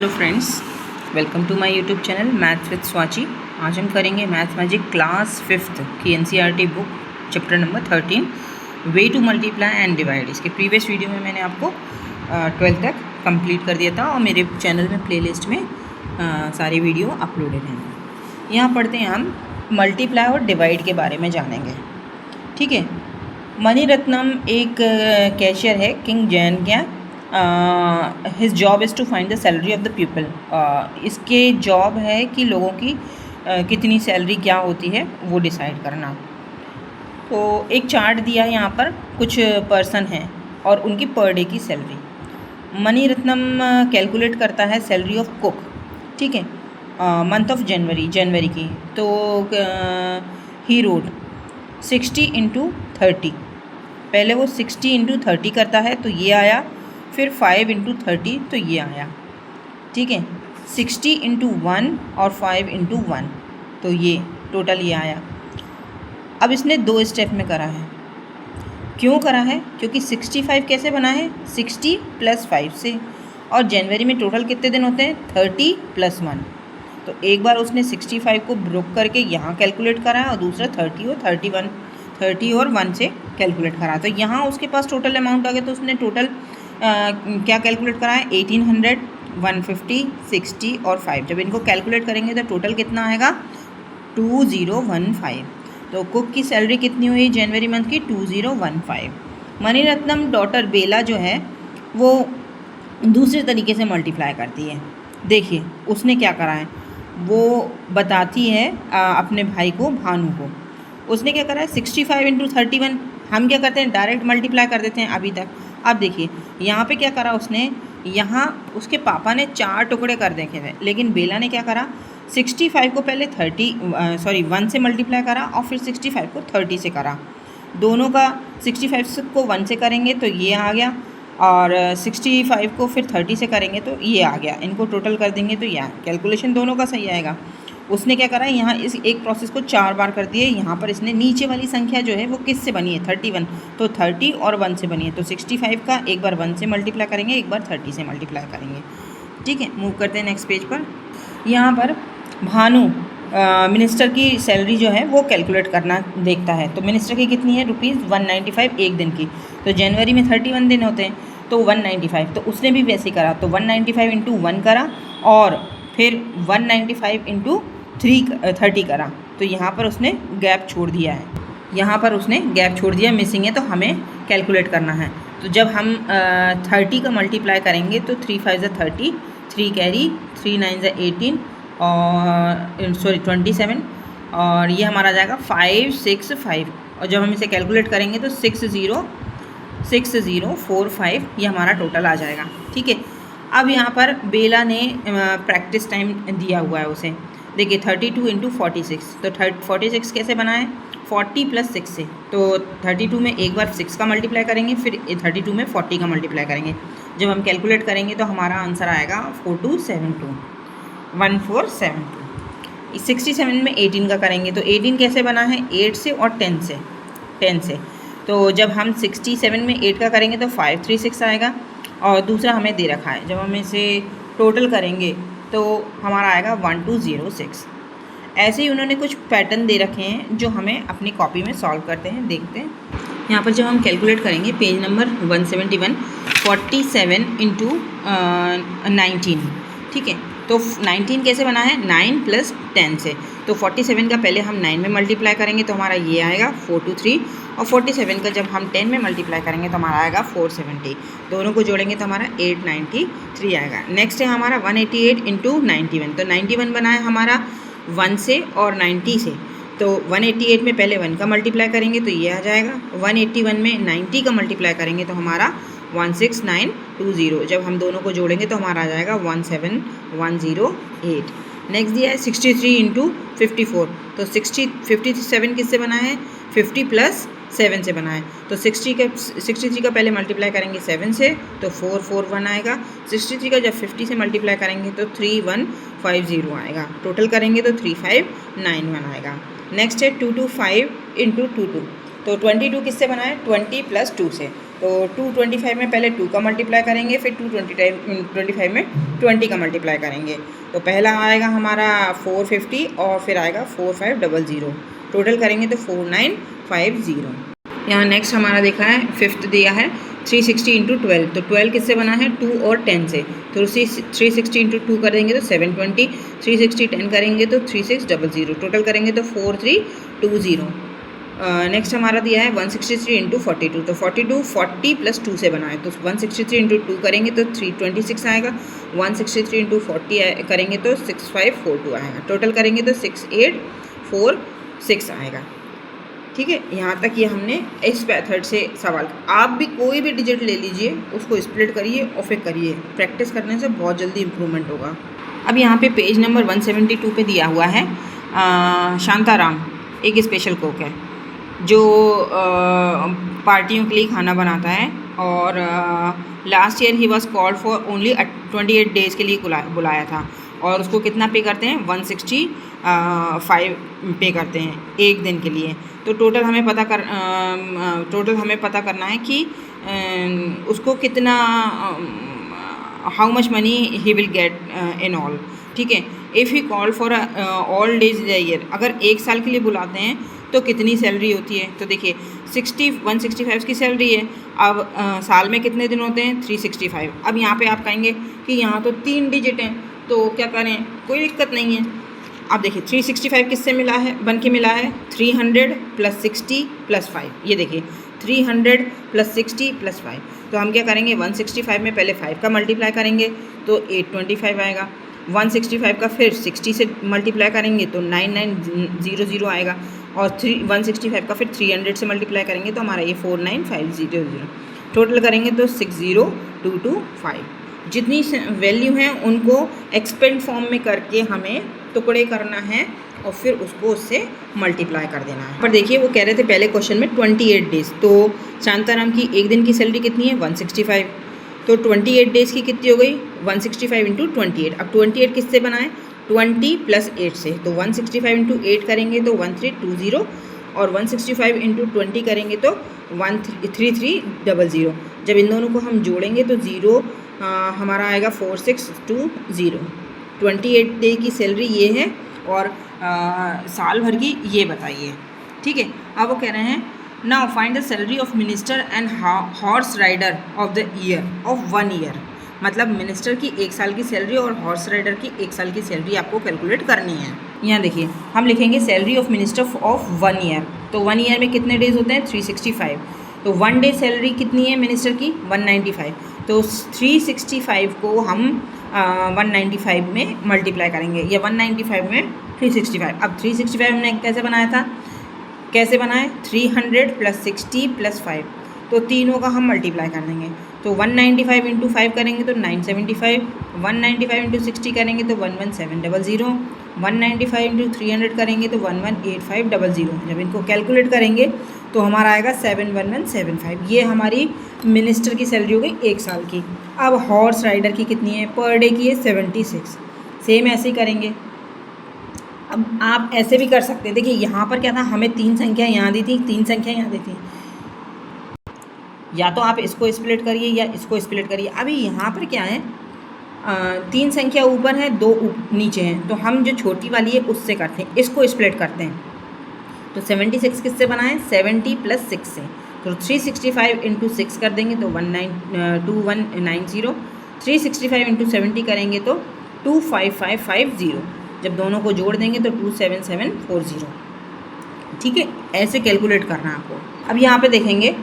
Hello friends, welcome to my YouTube channel maths with Swachi. आज हम करेंगे मैथ मैजिक क्लास 5th की NCERT book chapter number 13 way to multiply and divide. इसके previous video में मैंने आपको 12th तक कंप्लीट कर दिया था और मेरे चैनल में प्लेलिस्ट में सारी वीडियो अपलोडेड हैं। यहाँ पढ़ते हैं हम मल्टीप्लाई और डिवाइड के बारे में जानेंगे। ठीक है, मणिरत्नम एक कैशियर है किंग जैन क्या his job is to find the salary of the people. इसके जॉब है कि लोगों की कितनी सैलरी क्या होती है वो डिसाइड करना। तो एक चार्ट दिया है यहाँ पर, कुछ पर्सन हैं और उनकी पर डे की सैलरी। मणिरत्नम कैलकुलेट करता है सैलरी ऑफ कुक। ठीक है, मंथ ऑफ जनवरी की। तो ही रोड 60 × 30। पहले वो 60 × 30 करता है तो ये आया, फिर 5 × 30 तो ये आया। ठीक है, 60 × 1 और 5 × 1 तो ये टोटल ये आया। अब इसने 2 स्टेप में करा है। क्यों करा है? क्योंकि 65 कैसे बना है? 60 + 5 से। और जनवरी में टोटल कितने दिन होते हैं? 30 + 1। तो एक बार उसने 65 को ब्रोक करके यहाँ कैलकुलेट करा है और दूसरा 30 और 1 से कैलकुलेट करा। तो यहाँ उसके पास टोटल अमाउंट आ गया। तो उसने टोटल क्या कैलकुलेट करा है? 1800, 150, 60 और 5। जब इनको कैलकुलेट करेंगे तो टोटल कितना आएगा? 2015। तो कुक की सैलरी कितनी हुई जनवरी मंथ की? 2015। मणिरत्नम डॉटर बेला जो है वो दूसरे तरीके से मल्टीप्लाई करती है। देखिए उसने क्या करा है, वो बताती है अपने भाई को, भानु को। उसने क्या करा है? 65 × 31। हम क्या करते हैं? डायरेक्ट मल्टीप्लाई कर देते हैं अभी तक। अब देखिए यहाँ पे क्या करा उसने, यहाँ उसके पापा ने 4 टुकड़े कर देखे थे, लेकिन बेला ने क्या करा? 65 को पहले 1 से मल्टीप्लाई करा और फिर 65 को 30 से करा। दोनों का 65 को 1 से करेंगे तो ये आ गया, और 65 को फिर 30 से करेंगे तो ये आ गया। इनको टोटल कर देंगे तो यह कैलकुलेशन दोनों का सही आएगा। उसने क्या करा, यहाँ इस एक प्रोसेस को 4 बार कर दिए। यहाँ पर इसने नीचे वाली संख्या जो है वो किससे बनी है? 31। तो 30 और 1 से बनी है। तो 65 का एक बार 1 से मल्टीप्लाई करेंगे, एक बार 30 से मल्टीप्लाई करेंगे। ठीक है, मूव करते हैं नेक्स्ट पेज पर। यहाँ पर भानु मिनिस्टर की सैलरी जो है वो कैलकुलेट करना देखता है। तो मिनिस्टर की कितनी है? ₹195 एक दिन की। तो जनवरी में 31 दिन होते हैं तो 195। तो उसने भी वैसे ही करा। तो 195 × 1 करा और फिर 195 × 30 करा। तो यहाँ पर उसने गैप छोड़ दिया है, यहाँ पर उसने गैप छोड़ दिया, मिसिंग है। तो हमें कैलकुलेट करना है। तो जब हम 30 का मल्टीप्लाई करेंगे तो 3 × 5 = 30, 3 कैरी, 3 × 9 = 18 और 27, और ये हमारा आ जाएगा 565। और जब हम इसे कैलकुलेट करेंगे तो 6045 ये हमारा टोटल आ जाएगा। ठीक है, अब यहाँ पर बेला ने प्रैक्टिस टाइम दिया हुआ है उसे। देखिए 32 × 46। तो 46 कैसे बना है? 40 + 6 से। तो 32 में एक बार 6 का मल्टीप्लाई करेंगे, फिर 32 में 40 का मल्टीप्लाई करेंगे। जब हम कैलकुलेट करेंगे तो हमारा आंसर आएगा 1472। 67 में 18 का करेंगे तो 18 कैसे बना है? 8 से और 10 से। तो जब हम 67 में 8 का करेंगे तो 536 आएगा। और दूसरा हमें दे रखा है, जब हम इसे टोटल करेंगे तो हमारा आएगा 1206। ऐसे ही उन्होंने कुछ पैटर्न दे रखे हैं जो हमें अपनी कॉपी में सॉल्व करते हैं, देखते हैं। यहाँ पर जब हम कैलकुलेट करेंगे, पेज नंबर 171, 47 × 19। ठीक है, तो 19 कैसे बना है? 9 + 10 से। तो 47 का पहले हम 9 में मल्टीप्लाई करेंगे तो हमारा ये आएगा 423, और 47 का जब हम 10 में मल्टीप्लाई करेंगे तो हमारा आएगा 470। दोनों को जोड़ेंगे तो हमारा 893 आएगा। नेक्स्ट है हमारा 188 × 91। तो 91 बना है हमारा 1 से और 90 से। तो 188 में पहले 1 का मल्टीप्लाई करेंगे तो ये आ जाएगा। 181 में 90 का मल्टीप्लाई करेंगे तो हमारा 16920। जब हम दोनों को जोड़ेंगे तो हमारा आ जाएगा 17108। नेक्स्ट दिया है 63 × 54। तो 57 किससे बना है? 50 + 7 से बना है। तो 63 का पहले मल्टीप्लाई करेंगे 7 से तो 441 आएगा। 63 का जब 50 से मल्टीप्लाई करेंगे तो 3150 आएगा। टोटल करेंगे तो 3591 आएगा। नेक्स्ट है 225 × 22। तो 22 किससे बना है? 20 + 2 से। तो 225 में पहले 2 का मल्टीप्लाई करेंगे, फिर 225 में 20 का मल्टीप्लाई करेंगे। तो पहला आएगा हमारा 450 और फिर आएगा 4500, टोटल करेंगे तो 4950। यहाँ नेक्स्ट हमारा देखा है, फिफ्थ दिया है 360 इंटू 12। तो 12 किससे बना है? 2 और 10 से। तो उसी 360 इंटू 2 करेंगे तो 720, 360 10 करेंगे तो 3600, टोटल करेंगे तो 4320। नेक्स्ट हमारा दिया है 163 इंटू 42। तो 42 40 प्लस 2 से बना है, तो 163 इंटू 2 करेंगे तो 326 आएगा, 163 इंटू 40 करेंगे तो 6542 आएगा, टोटल करेंगे तो 6846 आएगा। ठीक है, यहाँ तक ये हमने इस मेथड से सवाल। आप भी कोई भी डिजिट ले लीजिए, उसको स्प्लिट करिए और फिर करिए, प्रैक्टिस करने से बहुत जल्दी इम्प्रूवमेंट होगा। अब यहाँ पे पेज नंबर 172 पे दिया हुआ है शांताराम एक स्पेशल कुक है जो पार्टियों के लिए खाना बनाता है, और last year he was called for only 28 days के लिए बुलाया था, और उसको कितना पे करते हैं? 165 पे करते हैं एक दिन के लिए। तो टोटल हमें पता करना है कि उसको कितना, how much money he will get in all. ठीक है, if he call for all days the year, अगर एक साल के लिए बुलाते हैं तो कितनी सैलरी होती है? तो देखिए 165 की सैलरी है। अब साल में कितने दिन होते हैं? 365। अब यहाँ पे आप कहेंगे कि यहाँ तो 3 डिजिट हैं, तो क्या करें? कोई दिक्कत नहीं है। अब देखिए 365 किससे मिला है, बन के मिला है 300 प्लस 60 प्लस 5। ये देखिए 300 प्लस 60 प्लस 5। तो हम क्या करेंगे? 165 में पहले 5 का मल्टीप्लाई करेंगे तो 825 आएगा, 165 का फिर 60 से मल्टीप्लाई करेंगे तो 9900 आएगा, और 165 का फिर 300 से मल्टीप्लाई करेंगे तो हमारा ये 49500, टोटल करेंगे तो 60225। जितनी वैल्यू हैं उनको एक्सपेंड फॉर्म में करके हमें टुकड़े करना है और फिर उसको उससे मल्टीप्लाई कर देना है। पर देखिए वो कह रहे थे पहले क्वेश्चन में 28 डेज़, तो शांताराम की एक दिन की सैलरी कितनी है? 165। तो 28 डेज़ की कितनी हो गई? 165 इंटू 28। अब 28 किससे बनाए? 20 प्लस 8 से। तो 165 इंटू 8 करेंगे तो 1320, और 165 इंटू 20 करेंगे तो 3300। जब इन दोनों को हम जोड़ेंगे तो ज़ीरो हमारा आएगा 4620। 28 डे की सैलरी ये है, और साल भर की ये बताइए। ठीक है, अब वो कह रहे हैं now find the salary of minister and horse rider of the year of 1 year. मतलब मिनिस्टर की 1 साल की सैलरी और हॉर्स राइडर की 1 साल की सैलरी आपको कैलकुलेट करनी है। यहाँ देखिए हम लिखेंगे salary of minister of 1 year. तो 1 ईयर में कितने डेज होते हैं? 365। तो 1 डे सैलरी कितनी है मिनिस्टर की? 195। तो 365 को हम 195 में मल्टीप्लाई करेंगे, या 195 में 365। अब 365 हमने कैसे बनाया था? कैसे बनाए? 300 प्लस 60 प्लस 5। तो तीनों का हम मल्टीप्लाई कर देंगे। तो 195 इंटू 5 करेंगे तो 975, 195 इंटू 60 करेंगे तो 11700, 195 इंटू 300 करेंगे तो 118500। जब इनको कैलकुलेट करेंगे तो हमारा आएगा 71175। ये हमारी मिनिस्टर की सैलरी हो गई 1 साल की। अब हॉर्स राइडर की कितनी है? पर डे की है 76। सेम ऐसे ही करेंगे। अब आप ऐसे भी कर सकते हैं। देखिए यहाँ पर क्या था, हमें 3 संख्या यहाँ दी थी, 3 संख्या यहाँ दी थी, या तो आप इसको स्प्लिट करिए या इसको स्प्लिट करिए। अभी यहाँ पर क्या है, 3 संख्या ऊपर है, 2 नीचे हैं, तो हम जो छोटी वाली है उससे करते हैं, इसको स्प्लिट करते हैं। तो 76 किससे बना है? 70 प्लस 6 से। तो 365 इंटू 6 कर देंगे तो 2190, 365 इंटू 70 करेंगे तो 25550। जब दोनों को जोड़ देंगे तो 27740। ठीक है, ऐसे कैलकुलेट करना है आपको। अब यहाँ पे देखेंगे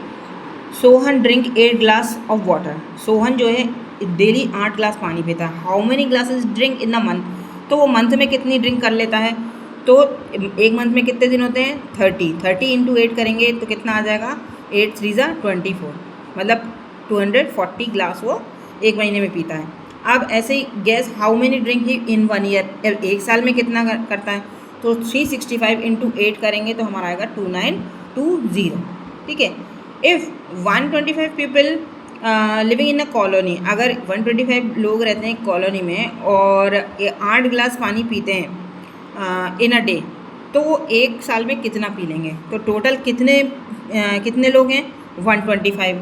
Sohan drink 8 glass of water. Sohan जो है डेली 8 ग्लास पानी पीता है। How many glasses drink in a month? तो वो मंथ में कितनी ड्रिंक कर लेता है? तो एक मंथ में कितने दिन होते हैं? 30 इंटू 8 करेंगे तो कितना आ जाएगा? 8 3 ज़ा 24, मतलब 240 ग्लास वो एक महीने में पीता है। अब ऐसे ही guess how many drink he in 1 year, एक साल में कितना करता है? तो 365 इंटू 8 करेंगे तो हमारा आएगा 2920। ठीक है, if 125 people living in a colony, अगर 125 लोग रहते हैं कॉलोनी में और 8 गिलास पानी पीते हैं इन अ डे, तो वो एक साल में कितना पी लेंगे? तो टोटल कितने लोग हैं? 125।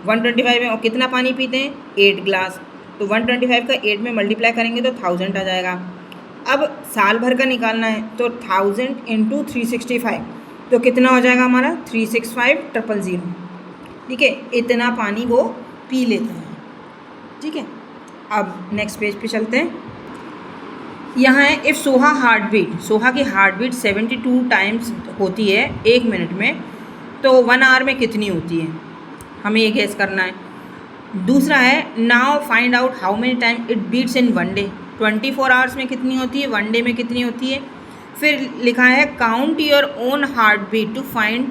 125 में और कितना पानी पीते हैं 8 ग्लास, तो 125 का 8 में मल्टीप्लाई करेंगे तो 1000 आ जाएगा। अब साल भर का निकालना है तो 1000 इंटू 365 तो कितना हो जाएगा हमारा 365000। ठीक है, इतना पानी वो पी लेते हैं। ठीक है, अब नेक्स्ट पेज पे चलते हैं। यहाँ है if Soha heart beat, Soha की हार्ट बीट 72 टाइम्स होती है 1 मिनट में, तो 1 आवर में कितनी होती है, हमें ये गेस करना है। दूसरा है now find out how many time it beats in 1 day, 24 hours में कितनी होती है, 1 डे में कितनी होती है। फिर लिखा है count your own heart beat to find,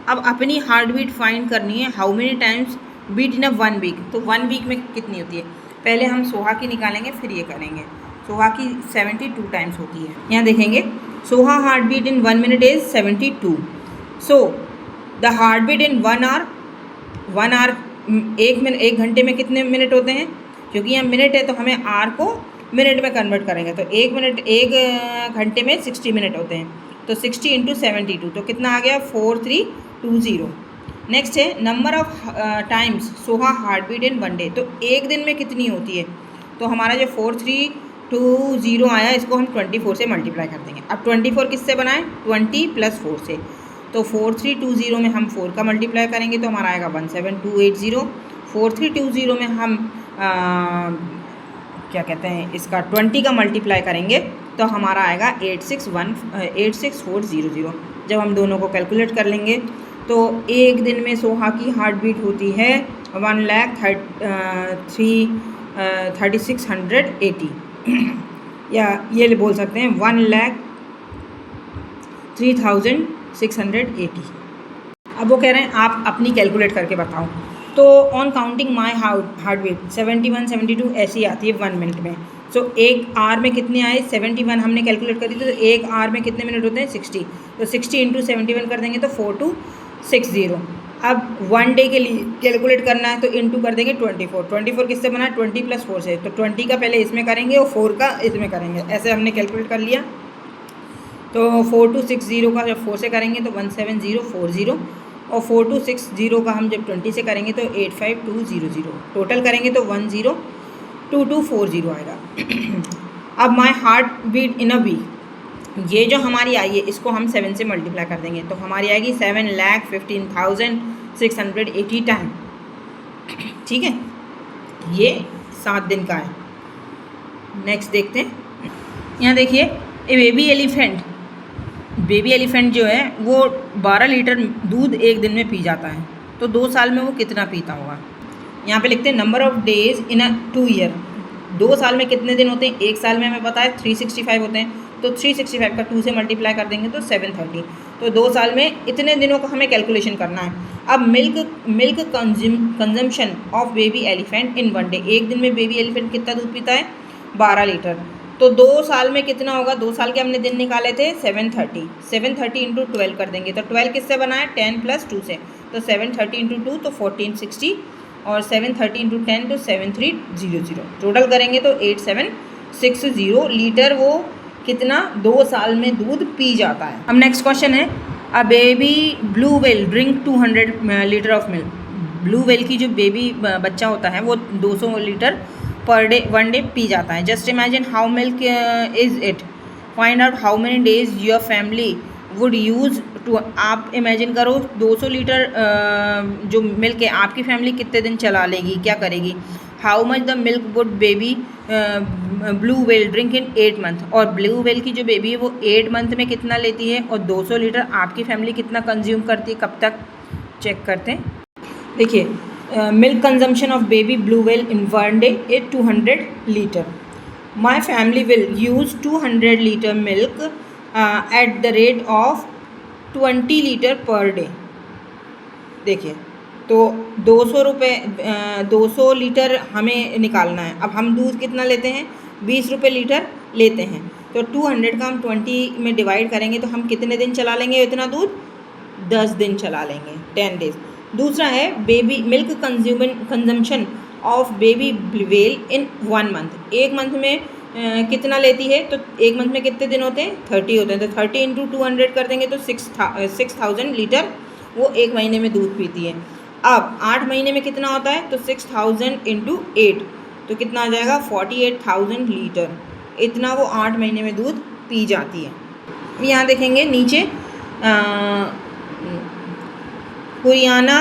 अब अपनी हार्ट बीट फाइंड करनी है how many times beat in a 1 week, तो 1 वीक में कितनी होती है। पहले हम सोहा की निकालेंगे फिर ये करेंगे। सोहा की 72 टाइम्स होती है। यहाँ देखेंगे Soha heart beat in 1 minute is 72, so the heart beat in 1 hour, 1 hour 1 घंटे में कितने मिनट होते हैं, क्योंकि यहाँ मिनट है तो हमें आर को मिनट में कन्वर्ट करेंगे, तो 1 घंटे में 60 मिनट होते हैं, तो 60 इंटू 72 तो कितना आ गया 4320। नेक्स्ट है number of times Soha heart beat in 1 day, तो एक दिन में कितनी होती है, तो हमारा जो 4320 आया इसको हम 24 से मल्टीप्लाई कर देंगे। अब 24 किससे बनाएं, 20 + 4 से, तो 4320 में हम 4 का मल्टीप्लाई करेंगे तो हमारा आएगा 17280। 4320 में हम क्या कहते हैं इसका 20 का मल्टीप्लाई करेंगे तो हमारा आएगा 86400। जब हम दोनों को कैलकुलेट कर लेंगे तो एक दिन में सोहा की हार्ट बीट होती है 1,3680 या ये बोल सकते हैं 1,03,680। अब वो कह रहे हैं आप अपनी कैलकुलेट करके बताओ, तो on counting my heart beat 71 72 ऐसी आती है 1 मिनट में। सो एक आवर में कितने आए 71 हमने कैलकुलेट कर दी, तो एक आवर में कितने मिनट होते हैं 60, तो 60 इंटू 71 कर देंगे तो 4260। अब 1 डे के लिए कैलकुलेट करना है तो इंटू कर देंगे 24 किससे बना 20 + 4 से, तो 20 का पहले इसमें करेंगे और 4 का इसमें करेंगे, ऐसे हमने कैलकुलेट कर लिया। तो 4260 का जब 4 से करेंगे तो 17040 और 4260 का हम जब 20 से करेंगे तो 85200, टोटल करेंगे तो 102240 आएगा। अब my heart beat in a week, ये जो हमारी आई है इसको हम 7 से मल्टीप्लाई कर देंगे तो हमारी आएगी 7,15,680 टाइम। ठीक है, ये 7 दिन का है। नेक्स्ट देखते हैं, यहाँ देखिए ए बेबी एलिफेंट जो है वो 12 लीटर दूध एक दिन में पी जाता है, तो 2 साल में वो कितना पीता होगा। यहाँ पे लिखते हैं number of days in a 2 year, 2 साल में कितने दिन होते हैं, एक साल में हमें पता है 365 होते हैं, तो 365 का 2 से मल्टीप्लाई कर देंगे तो 730, तो 2 साल में इतने दिनों का हमें कैलकुलेशन करना है। अब milk consumption of baby elephant in 1 day, एक दिन में बेबी एलिफेंट कितना दूध पीता है 12 लीटर, तो 2 साल में कितना होगा, 2 साल के हमने दिन निकाले थे 730 इंटू 12 कर देंगे, तो 12 किससे बना है 10 + 2 से, तो 730 इंटू 2 तो 1460 और 730 इंटू 10 तो 7300, टोटल करेंगे तो 8760 लीटर वो कितना 2 साल में दूध पी जाता है। अब नेक्स्ट क्वेश्चन है a baby blue whale drink 200 litre of milk, blue whale की जो बेबी बच्चा होता है वो 200 लीटर पर डे 1 डे पी जाता है। Just imagine how milk is it, find out how many days your family would use to, आप इमेजिन करो 200 लीटर जो मिल्क है आपकी फैमिली कितने दिन चला लेगी, क्या करेगी। How much the milk would baby blue whale drink in 8 month, और ब्लू व्हेल की जो बेबी है वो 8 मंथ में कितना लेती है, और 200 लीटर आपकी फैमिली कितना कंज्यूम करती है, कब तक चेक करते हैं। देखिए milk consumption of baby blue whale in 1 day is 200 litre, my family will use 200 litre milk at the rate of 20 litre per day. देखिए तो 200 लीटर हमें निकालना है, अब हम दूध कितना लेते हैं 20 रुपये लीटर लेते हैं, तो 200 का हम 20 में डिवाइड करेंगे तो हम कितने दिन चला लेंगे इतना दूध, 10 दिन चला लेंगे, 10 डेज। दूसरा है baby milk consumption of baby whale in 1 month, एक मंथ में कितना लेती है, तो एक मंथ में कितने दिन होते हैं 30 होते हैं, तो 30 इंटू 200 कर देंगे तो 6000 लीटर वो एक महीने में दूध पीती है। अब 8 महीने में कितना होता है, तो 6000 इंटू 8, तो कितना आ जाएगा 48,000 लीटर, इतना वो 8 महीने में दूध पी जाती है। यहाँ देखेंगे नीचे हुरियाना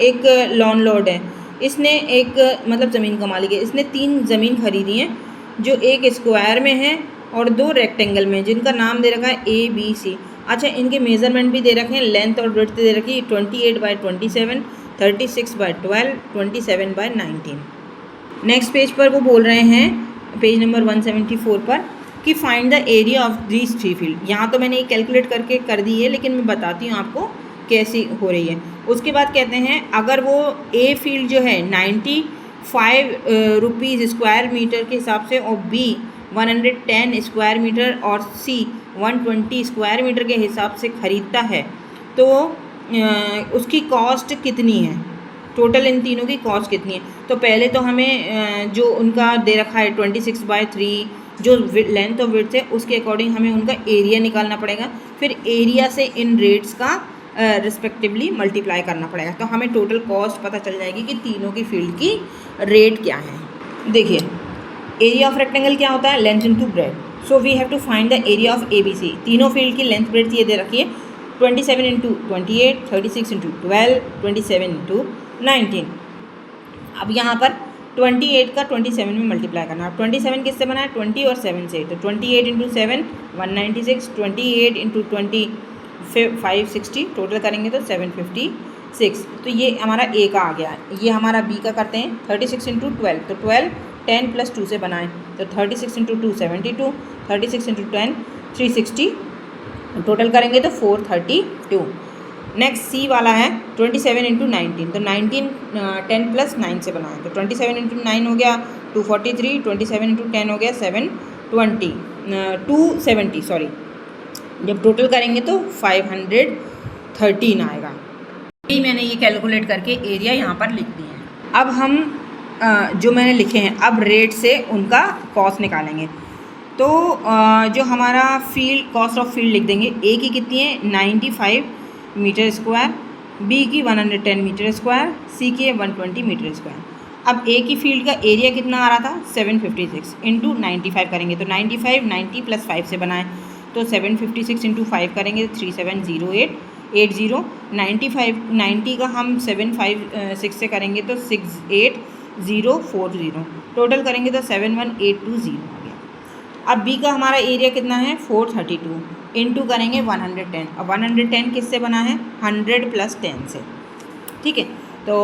एक लॉन्डलॉर्ड है, इसने एक मतलब ज़मीन का मालिक है, इसने 3 ज़मीन खरीदी हैं जो एक स्क्वायर में है और 2 रेक्टेंगल में, जिनका नाम दे रखा है ABC। अच्छा, इनके मेज़रमेंट भी दे रखे हैं, लेंथ और ब्रेड्थ दे रखी है 28/27, 36/12, 27/19। नेक्स्ट पेज पर वो बोल रहे हैं, पेज नंबर 174 पर, कि find the area of these 3 field. यहाँ तो मैंने ये कैलकुलेट करके कर दी है, लेकिन मैं बताती हूँ आपको कैसी हो रही है। उसके बाद कहते हैं अगर वो ए फील्ड जो है 95 रुपीज़ स्क्वायर मीटर के हिसाब से, और बी 110 स्क्वायर मीटर और सी 120 स्क्वायर मीटर के हिसाब से ख़रीदता है, तो उसकी कॉस्ट कितनी है, टोटल इन तीनों की कॉस्ट कितनी है। तो पहले तो हमें जो उनका दे रखा है 26/3 जो लेंथ और विड्थ है, उसके अकॉर्डिंग हमें उनका एरिया निकालना पड़ेगा, फिर एरिया से इन रेट्स का रिस्पेक्टिवली मल्टीप्लाई करना पड़ेगा, तो हमें टोटल कॉस्ट पता चल जाएगी कि तीनों की फील्ड की रेट क्या है। देखिए, एरिया ऑफ रेक्टेंगल क्या होता है, length into breadth, so we have to find the area of ABC। तीनों फील्ड की लेंथ ब्रेड्थ ये दे रखी है 27 इंटू 28, 36 इंटू 12, 27 इंटू 19। अब यहाँ पर 28 का 27 में मल्टीप्लाई करना। अब 27 किससे बना है, 20 और 7 से, तो 28 इंटू 7 196, 28 इंटू 20 560, टोटल करेंगे तो 756। तो ये हमारा ए का आ गया। ये हमारा बी का करते हैं 36 इंटू 12, तो 12 10 + 2 से बनाएं, तो 36 इंटू 2 72, 36 इंटू 10 360, टोटल करेंगे तो 432। नेक्स्ट सी वाला है 27 इंटू 19, तो 19 10 + 9 से बनाएं, तो 27 इंटू 9 हो गया 243, 27 इंटू 10 हो गया 720 270 सॉरी, जब टोटल करेंगे तो 513 आएगा। यही मैंने ये कैलकुलेट करके एरिया यहाँ पर लिख दिए हैं। अब हम जो मैंने लिखे हैं, अब रेट से उनका कॉस्ट निकालेंगे। तो जो हमारा फील्ड कॉस्ट ऑफ फील्ड लिख देंगे, ए की कितनी है 95 मीटर स्क्वायर, बी की 110 मीटर स्क्वायर, सी की 120 मीटर स्क्वायर। अब ए की फील्ड का एरिया कितना आ रहा था 756 इंटू 95 करेंगे, तो 95 90 + 5 से बनाएं, तो 756 इंटू 5 करेंगे 370880, 90 का हम 756 से करेंगे तो 68040, टोटल करेंगे तो 71820 आ गया। अब बी का हमारा एरिया कितना है 432 इंटू करेंगे 110, अब 110 किससे बना है 100 + 10 से, ठीक है। तो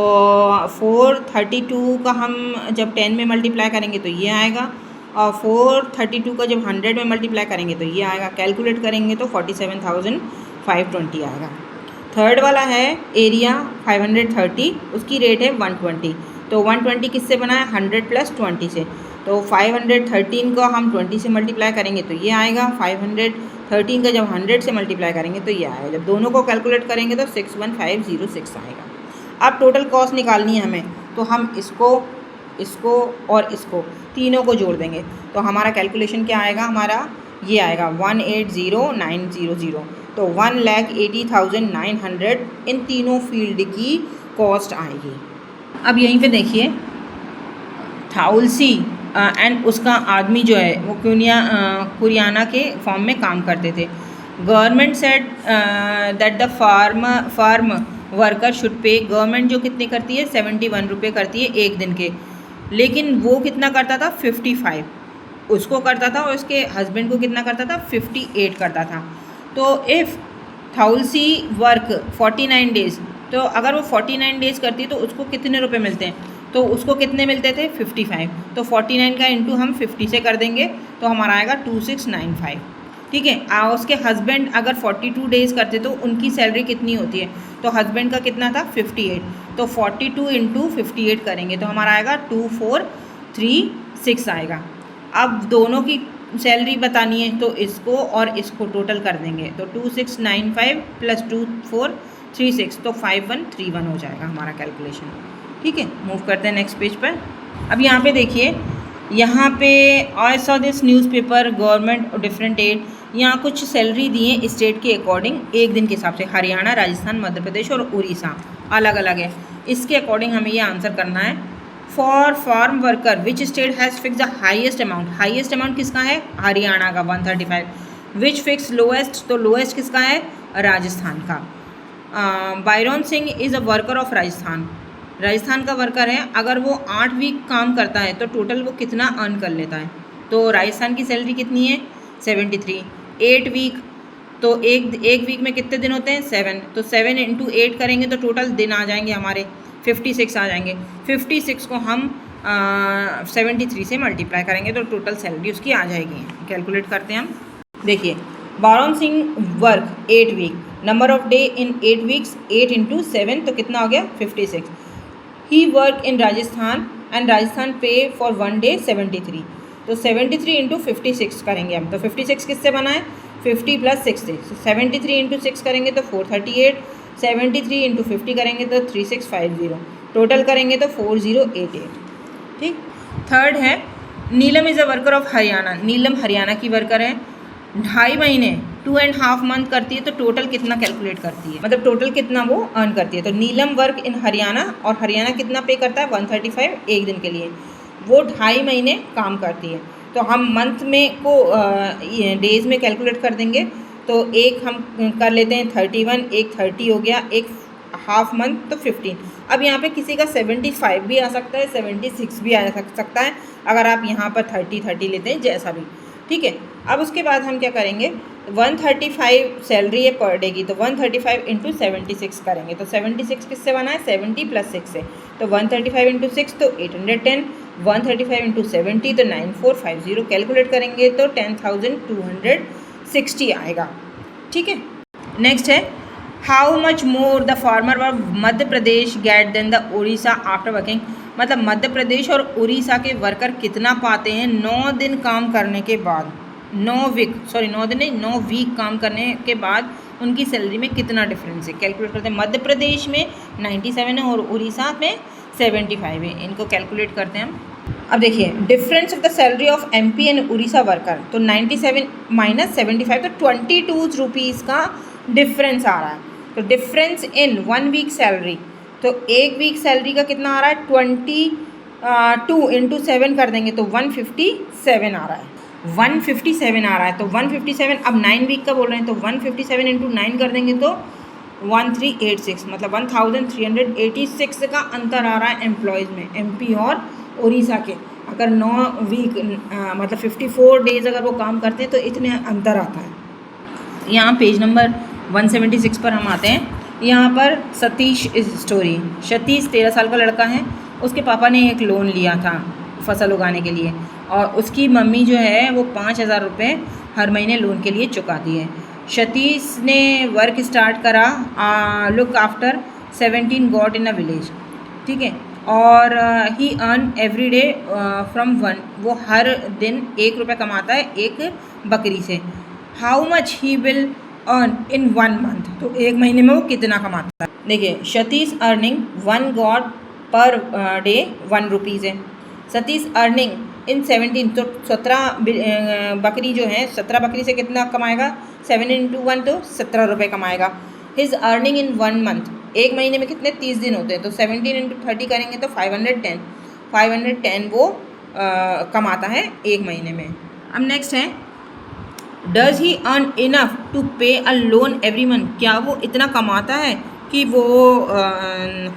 432 का हम जब 10 में मल्टीप्लाई करेंगे तो ये आएगा, और 432 का जब 100 में मल्टीप्लाई करेंगे तो ये आएगा, कैलकुलेट करेंगे तो 47,520 आएगा। थर्ड वाला है एरिया 530, उसकी रेट है 120, तो 120 किससे बना है 100 + 20 से, तो 513 को हम 20 से मल्टीप्लाई करेंगे तो ये आएगा, 513 का जब 100 से मल्टीप्लाई करेंगे तो ये आएगा, जब दोनों को कैलकुलेट करेंगे तो 61506 आएगा। अब टोटल कॉस्ट निकालनी है हमें, तो हम इसको और इसको तीनों को जोड़ देंगे, तो हमारा कैलकुलेशन क्या आएगा, हमारा ये आएगा 180900, तो 1,80,900 इन तीनों फील्ड की कॉस्ट आएगी। अब यहीं पे देखिए, थाउलसी एंड उसका आदमी जो है वो कुरियाना के फॉर्म में काम करते थे। Government said that the farm worker should pay, government जो कितने करती है 71 रुपये करती है एक दिन के, लेकिन वो कितना करता था 55 उसको करता था, और उसके हस्बैंड को कितना करता था 58 करता था। तो इफ़ थाउलसी वर्क 49 डेज़, तो अगर वो 49 डेज़ करती है तो उसको कितने रुपए मिलते हैं, तो उसको कितने मिलते थे 55, तो 49 का इंटू हम 50 से कर देंगे तो हमारा आएगा 2695, ठीक है। उसके हस्बैंड अगर 42 डेज़ करते तो उनकी सैलरी कितनी होती है, तो हस्बैंड का कितना था 58, तो 42 इंटू 58 करेंगे तो हमारा आएगा 2436 आएगा। अब दोनों की सैलरी बतानी है तो इसको और इसको टोटल कर देंगे, तो 2695 + 2436, तो 5131 हो जाएगा हमारा कैलकुलेशन, ठीक है। मूव करते हैं नेक्स्ट पेज पर। अब यहाँ पे देखिए, यहाँ पे I saw this newspaper government different add, यहाँ कुछ सैलरी दिए स्टेट के अकॉर्डिंग एक दिन के हिसाब से, हरियाणा, राजस्थान, मध्य प्रदेश और उड़ीसा। अलग अलग है, इसके अकॉर्डिंग हमें ये आंसर करना है। For farm worker which state has fix the highest amount, highest amount किसका है, हरियाणा का 135। विच फिक्स लोएस्ट, तो लोएस्ट किसका है, राजस्थान का। Bhairon Singh is a worker of Rajasthan, Rajasthan का वर्कर है, अगर वो 8 वीक काम करता है तो टोटल वो कितना अर्न कर लेता है, तो राजस्थान की सैलरी कितनी है 73। 8 वीक, तो एक वीक में कितने दिन होते हैं 7, तो 7 इंटू 8 करेंगे तो टोटल दिन आ जाएंगे हमारे 56 आ जाएंगे। 56 को हम 73 से मल्टीप्लाई करेंगे तो टोटल सैलरी उसकी आ जाएगी। कैलकुलेट करते हैं हम। देखिए, Bhairon Singh work 8 week, number of day in 8 weeks 8 into 7, तो कितना हो गया 56। He work in Rajasthan and Rajasthan pay for 1 day 73, तो 73 इंटू 56 करेंगे हम, तो 56 किससे बना है 50 प्लस 60, 73 इंटू 6 करेंगे तो 438, 73 इंटू 50 करेंगे तो 3650, टोटल करेंगे तो 4088। ठीक। थर्ड है Neelam is a worker of Haryana, Neelam Haryana की वर्कर है, 2.5 महीने 2.5 मंथ करती है, तो टोटल कितना कैलकुलेट करती है, मतलब टोटल कितना वो अर्न करती है। तो नीलम वर्क इन हरियाणा, और हरियाणा कितना पे करता है 135 एक दिन के लिए, वो 2.5 महीने काम करती है, तो हम मंथ में को डेज में कैलकुलेट कर देंगे, तो एक हम कर लेते हैं 31, एक 30 हो गया, एक हाफ मंथ तो 15। अब यहाँ पे किसी का 75 भी आ सकता है, 76 भी आ सकता है, अगर आप यहाँ पर 30 लेते हैं, जैसा भी। ठीक है। अब उसके बाद हम क्या करेंगे, 135 सैलरी है पर डे की, तो 135 इंटू 76 करेंगे, तो 76 किससे बना है 70 प्लस 6 से, तो 135 इंटू 6 तो 810, 135 इंटू 70 तो 9450, कैलकुलेट करेंगे तो 10,260 आएगा। ठीक है। नेक्स्ट है how much more the farmer of Madhya Pradesh get then the Orissa after working, मतलब मध्य प्रदेश और उड़ीसा के वर्कर कितना पाते हैं 9 दिन काम करने के बाद, 9 वीक काम करने के बाद उनकी सैलरी में कितना डिफरेंस है, कैलकुलेट करते हैं। मध्य प्रदेश में 97 है और उड़ीसा में 75 है, इनको कैलकुलेट करते हैं हम। अब देखिए difference of the salary of MP and Orissa worker, तो 97 माइनस 75, तो 22 रुपीज़ का डिफरेंस आ रहा है। तो डिफरेंस इन 1 वीक सैलरी, तो एक वीक सैलरी का कितना आ रहा है 22 इंटू 7 कर देंगे तो 157 आ रहा है, 157 आ रहा है। तो 157, अब 9 वीक का बोल रहे हैं, तो 157 इंटू 9 कर देंगे तो 1386, मतलब 1386 का अंतर आ रहा है एम्प्लॉयज़ में, एमपी और उड़ीसा के। अगर 9 वीक मतलब 54 डेज अगर वो काम करते हैं तो इतने अंतर आता है। यहाँ पेज नंबर 176 पर हम आते हैं। यहाँ पर सतीश इस स्टोरी, सतीश 13 साल का लड़का है, उसके पापा ने एक लोन लिया था फसल उगाने के लिए, और उसकी मम्मी जो है वो 5,000 रुपये हर महीने लोन के लिए चुकाती है। सतीश ने वर्क स्टार्ट करा, look after 17 got in a village. ठीक है। और ही अर्न एवरी डे फ्रॉम 1, वो हर दिन 1 रुपये कमाता है एक बकरी से। How much he will earn in 1 month, तो एक महीने में वो कितना कमाता है। देखिए Satish earning 1 God per day 1 rupees है। सतीश अर्निंग इन 17, तो 17 बकरी जो है, 17 बकरी से कितना कमाएगा 7 इंटू 1 तो 17 रुपये कमाएगा। हिज अर्निंग इन 1 मंथ, एक महीने में कितने 30 दिन होते हैं, तो 17 इंटू 30 करेंगे तो 510 वो कमाता है एक महीने में। अब नेक्स्ट है does he earn enough to pay a loan every month, क्या वो इतना कमाता है कि वो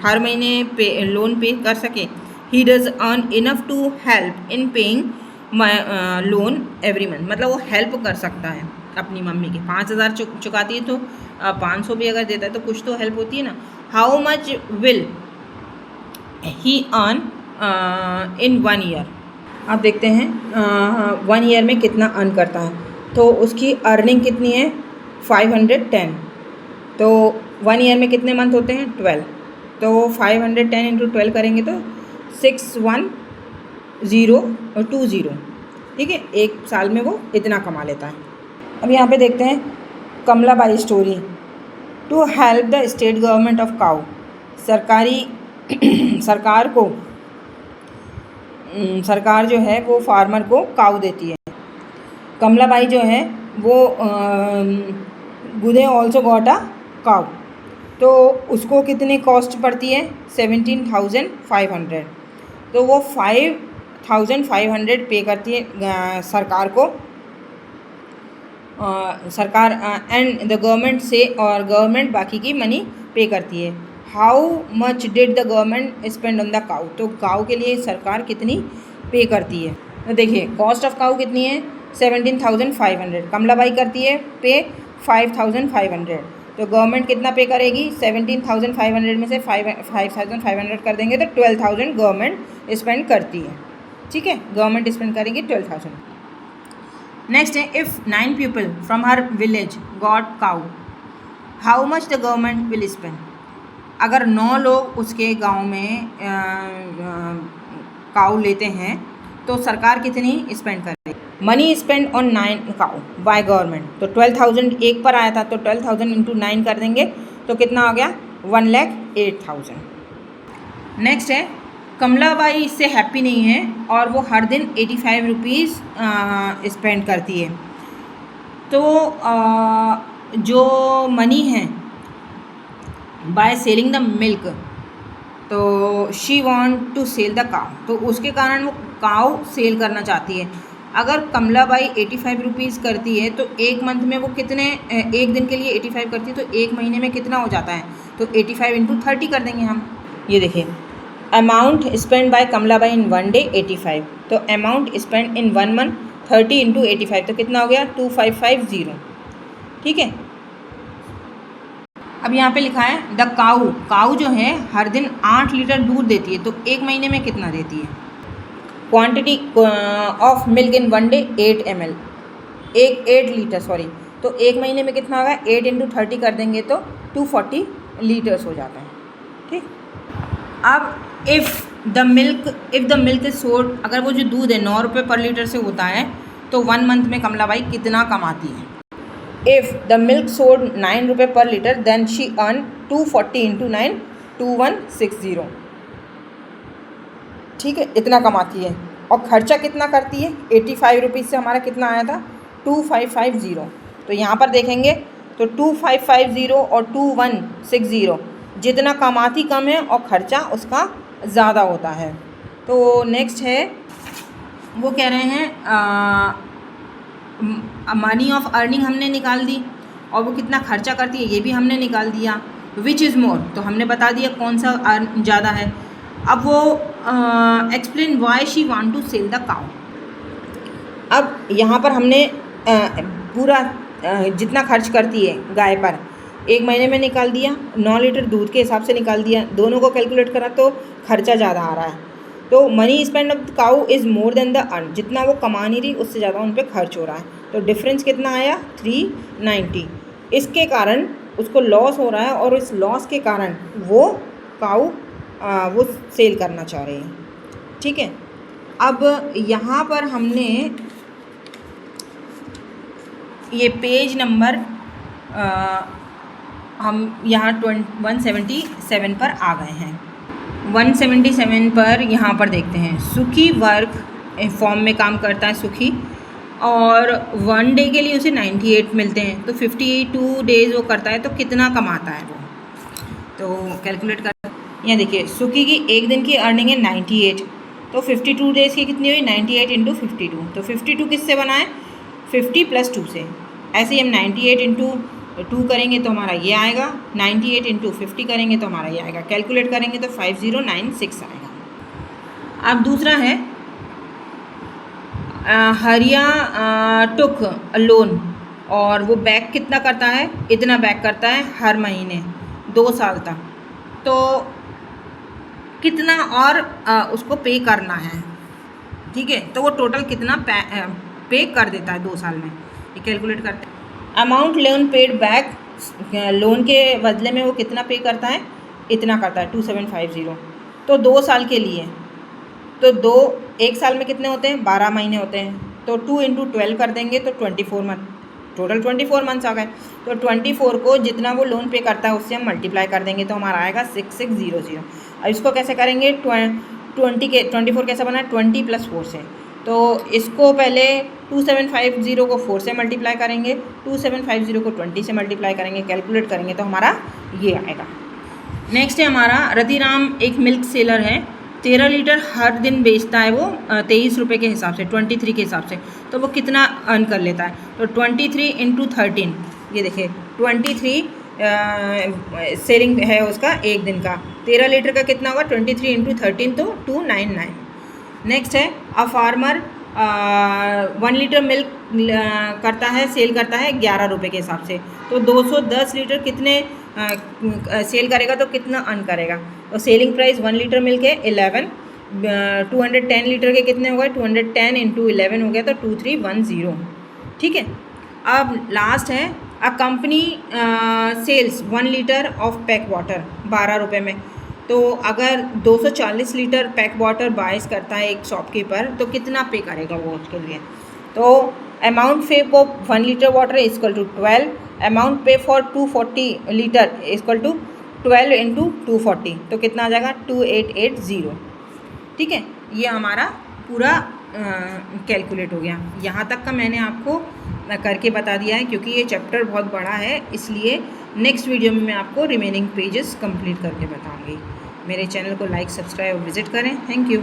हर महीने लोन पे कर सके। He does earn enough to help in paying loan every month, मतलब वो हेल्प कर सकता है अपनी मम्मी के। 5,000 चुकाती है तो 500 भी अगर देता है तो कुछ तो हेल्प होती है ना। How much will he earn in 1 year, आप देखते हैं 1 ईयर में कितना अर्न करता है। तो उसकी अर्निंग कितनी है 510, तो 1 ईयर में कितने मंथ होते हैं 12, तो 510 इंटू 12 करेंगे तो 61,020। ठीक है, एक साल में वो इतना कमा लेता है। अब यहाँ पे देखते हैं Kamlabai story. To help the state government of cow, सरकार जो है वो फार्मर को काऊ देती है। कमलाबाई जो है वो गुदे ऑल्सो गॉट अ काऊ, तो उसको कितनी कॉस्ट पड़ती है 17,500। तो वो 5,500 पे करती है सरकार को, सरकार एंड द गवर्नमेंट से, और गवर्नमेंट बाकी की मनी पे करती है। How much did the government spend on the cow, तो काऊ के लिए सरकार कितनी पे करती है। तो देखिए कॉस्ट ऑफ काऊ कितनी है 17,500, कमलाबाई करती है पे 5,500, तो गवर्नमेंट कितना पे करेगी 17,500 में से 5,500 कर देंगे तो 12,000 गवर्नमेंट स्पेंड करती है। ठीक है, गवर्नमेंट स्पेंड करेगी 12,000। नेक्स्ट है if 9 people from her village got cow, how much the government will spend. अगर 9 लोग उसके गांव में काऊ लेते हैं तो सरकार कितनी स्पेंड करेगी। Money spend on 9 cow by government, तो 12,000 एक पर आया था तो 12,000 इंटू 9 कर देंगे तो कितना आ गया 1,08,000। नेक्स्ट है कमलाबाई इससे हैप्पी नहीं है और वो हर दिन 85 रुपीज़ स्पेंड करती है। तो जो मनी है बाय सेलिंग द मिल्क, तो she want to sell the cow, तो उसके कारण वो काऊ सेल करना चाहती है। अगर कमलाबाई 85 रुपीज़ करती है तो एक मंथ में वो कितने, एक दिन के लिए 85 करती है तो एक महीने में कितना हो जाता है, तो 85 इंटू 30 कर देंगे हम। ये देखिए amount spend by Kamlabai in 1 day 85, तो amount spend in 1 month 30 into 85 तो कितना हो गया 2550। ठीक है, अब यहाँ पे लिखा है द काऊ, काऊ जो है हर दिन 8 लीटर दूध देती है, तो एक महीने में कितना देती है। Quantity of milk in 1 day 8 ml, 8 litre sorry, तो एक महीने में कितना होगा 8 इंटू 30 कर देंगे तो 240 लीटर्स हो जाता है। ठीक, अब if the milk is sold, अगर वो जो दूध है 9 रुपये पर लीटर से होता है तो 1 मंथ में कमलाबाई कितना कमाती है। If the milk sold 9 rupees per litre then she earn 240 into 9 2160। ठीक है, इतना कमाती है। और खर्चा कितना करती है 85 रुपीज़ से हमारा कितना आया था 2550, तो यहाँ पर देखेंगे तो 2550 और 2160, जितना कमाती कम है और खर्चा उसका ज़्यादा होता है। तो नेक्स्ट है वो कह रहे हैं मनी ऑफ अर्निंग हमने निकाल दी और वो कितना खर्चा करती है ये भी हमने निकाल दिया। विच इज़ मोर, तो हमने बता दिया कौन सा अर्न ज़्यादा है। अब वो explain why she want to sell the cow. अब यहाँ पर हमने पूरा जितना खर्च करती है गाय पर एक महीने में निकाल दिया, 9 लीटर दूध के हिसाब से निकाल दिया, दोनों को कैलकुलेट करा तो खर्चा ज़्यादा आ रहा है। तो money spend of cow is more than the earn, जितना वो कमा नहीं रही उससे ज़्यादा उन पर खर्च हो रहा है, तो डिफरेंस कितना आया 390। इसके कारण उसको लॉस हो रहा है और इस लॉस के कारण वो काऊ वो सेल करना चाह रहे हैं। ठीक है, अब यहाँ पर हमने ये पेज नंबर हम यहाँ 177 पर आ गए हैं। 177 पर यहाँ पर देखते हैं सुखी वर्क फॉर्म में काम करता है सुखी, और 1 डे के लिए उसे 98 मिलते हैं, तो 52 डेज़ वो करता है तो कितना कमाता है वो, तो कैलकुलेट कर। यहाँ देखिए सुखी की एक दिन की अर्निंग है 98, तो 52 डेज़ की कितनी हुई 98 इंटू 52, तो 52 किससे बना है 50 + 2 से। ऐसे ही हम 98 इंटू 2 करेंगे तो हमारा ये आएगा, 98 इंटू 50 करेंगे तो हमारा ये आएगा, कैलकुलेट करेंगे तो 5096 आएगा। अब दूसरा है हरिया टुक लोन, और वो बैक कितना करता है, इतना बैक करता है हर महीने 2 साल तक, तो कितना और उसको पे करना है। ठीक है, तो वो टोटल कितना पे कर देता है 2 साल में, ये कैलकुलेट करते हैं। Amount loan paid back, loan के बदले में वो कितना पे करता है, इतना करता है 2750, तो 2 साल के लिए, तो एक साल में कितने होते हैं 12 महीने होते हैं, तो 2 इंटू 12 कर देंगे तो 24 मंथ, टोटल 24 मंथ्स आ गए। तो 24 को जितना वो लोन पे करता है उससे हम मल्टीप्लाई कर देंगे तो हमारा आएगा 6600। अब इसको कैसे करेंगे 24 कैसे बना है 20 + 4 से, तो इसको पहले 2750 को 4 से मल्टीप्लाई करेंगे, 2750 को 20 से मल्टीप्लाई करेंगे, कैलकुलेट करेंगे तो हमारा ये आएगा। नेक्स्ट है हमारा रतिराम एक मिल्क सेलर है, 13 लीटर हर दिन बेचता है वो 23 रुपये के हिसाब से, 23 के हिसाब से, तो वो कितना अर्न कर लेता है। तो 23 इंटू 13, ये देखिए 23 सेलिंग है उसका एक दिन का, 13 लीटर का कितना होगा 23 इंटू 13 तो 299। नेक्स्ट है अ फार्मर 1 लीटर मिल्क करता है, सेल करता है 11 रुपये के हिसाब से, तो 210 लीटर कितने सेल करेगा तो कितना अर्न करेगा। तो सेलिंग प्राइस 1 लीटर मिल्क है 11, 210 लीटर के कितने हो गए 210 इंटू 11 हो गया तो 2310। ठीक है। अब लास्ट है a company sells 1 litre of pack water 12 रुपये में, तो अगर 240 लीटर पैक वाटर बाइस करता है एक शॉपकीपर तो कितना पे करेगा वो उसके लिए। तो amount pay for 1 litre water equal to 12, amount pay for 240 litre equal to 12 into 240, तो कितना आ जाएगा 2880। ठीक है, ये हमारा पूरा कैलकुलेट हो गया। यहाँ तक का मैंने आपको करके बता दिया है क्योंकि ये चैप्टर बहुत बड़ा है, इसलिए नेक्स्ट वीडियो में मैं आपको रिमेनिंग पेजेस कंप्लीट करके बताऊँगी। मेरे चैनल को लाइक सब्सक्राइब और विजिट करें। Thank you.